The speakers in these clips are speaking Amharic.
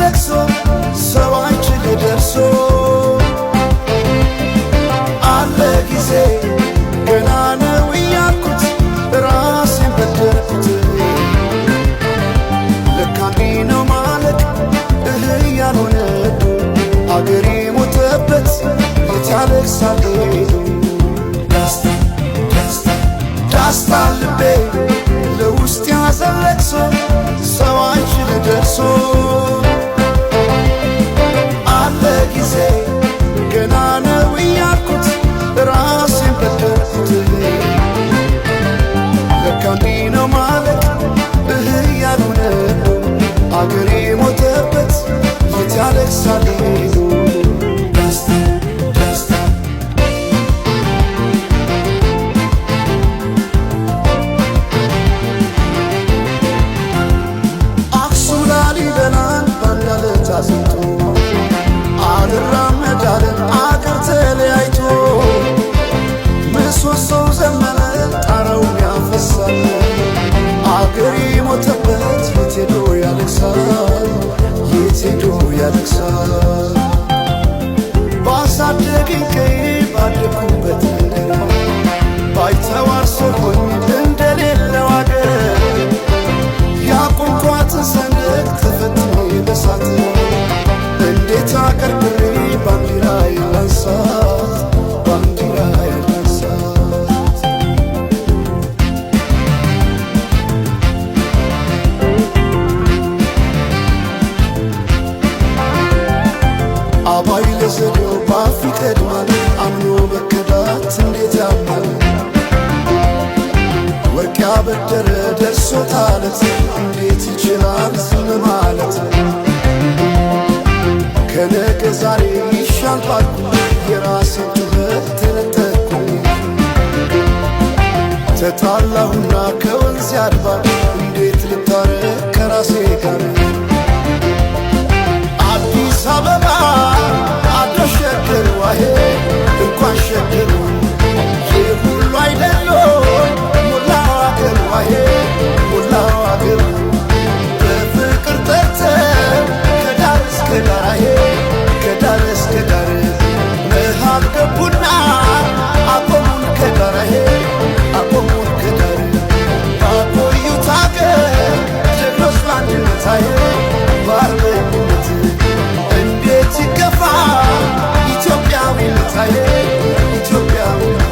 ለቅሶ ሰው አንቺን ደርሶ አለ ጊዜ ገና ነው እያልኩት ራሴን በደልኩት። ለካ እንዲህ ነው ማለቅ ያልሆነ አገሬ ሞተበት የት ያለቅሳል ዳስታ ልቤ ለውስጥ ያዘን ለቅሶ ሰው አንቺን ደርሶ አለ ጊዜ ገና ነው እያልኩት ራሴን በደልኩት። ለካ እንዲህ ነው ማለቅ ያልሆነ አገሬ ሞተበት የት ያለቅሳል አዝንቶ አልራመዳለን አገር ተለያይቶ ምሰሶው ዘመነ ጣራውን ያፈሳል አገር የሞተበት የት ሄዶ ያለቅሳል የት ሄዶ ያለቅሳል። ባሳደገኝ ቀዬ ባደግኩበት መንደር ባይተዋር ሰው ሆኜ እንደሌለው አገር ያቆምኳትን ሰንደቅ ተፈትኜ በሳት እንዴት አቀርቅሬ ባንዲራ የላንሳት ባንዲራ የላንሳት። አባይ ለዘዴው ባፍ ይቀድማል አምኖ መከዳት እንዴት ያማል። ወርቅ ያበደረ ደርሶታለት እንዴት ይችላል ዝም ማለት። ከነገ ዛሬ ይሻል ባልኩ የራሴን ጩኸት ተነጠቅኩ። ተጣላሁና ከወንዝ አድባር እንዴት ልታረቅ ከራሴ ጋር። አዲስ አበባ አዶ ሸገር ዋሄ እንኳን ሸገሩ ይህ ሁሉ አይደሎ ሞላው አገር ዋሄ ሞላው አገር በፍቅር ጠርተን ከዳር እስከ ዳር ከዳር እስከ ዳር መሃል ገቡና አቆሙን ከዳር አቆሙን ከዳር ባቆዩት አገር ጀግኖች በአንድነት በአርበኝነት እንዴት ይገፋ ኢትዮጵያዊነት ኢትዮጵያዊነት።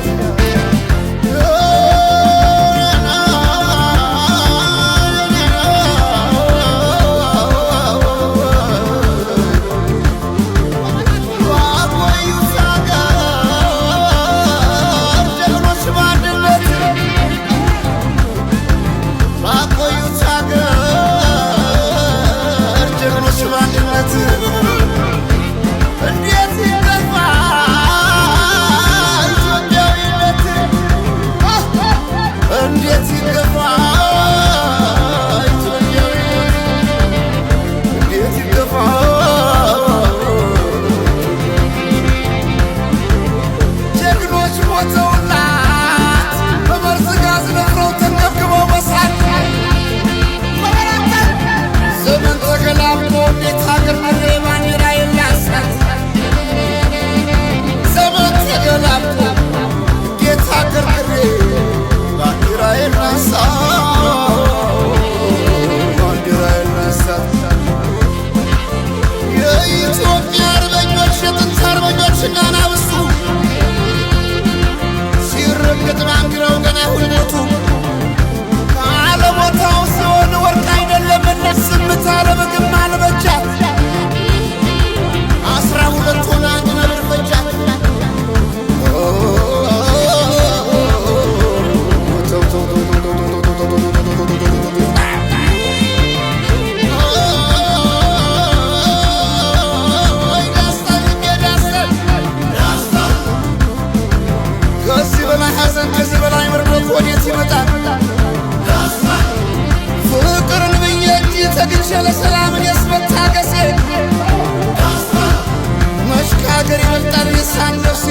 የኢትዮጵያ አርበኞች የጥንት አርበኞች ገና ብሱ ሲረግጥ ባንዲራው ገና ሁነቱ ካለቦታው ሲሆን ወርቅ አይደለም ዝምታ ለምግብ አልበጃት 12 ሆና አንድ ነብር ፈጃት። ከዚህ በላይ መርዶት ወዴት ይመጣል? ፍቅርን ብዬ እንጂ ተግቼ ለሰላምን የስመታገሴ መሽካገር ይበልጣል የሳን ነፍሴ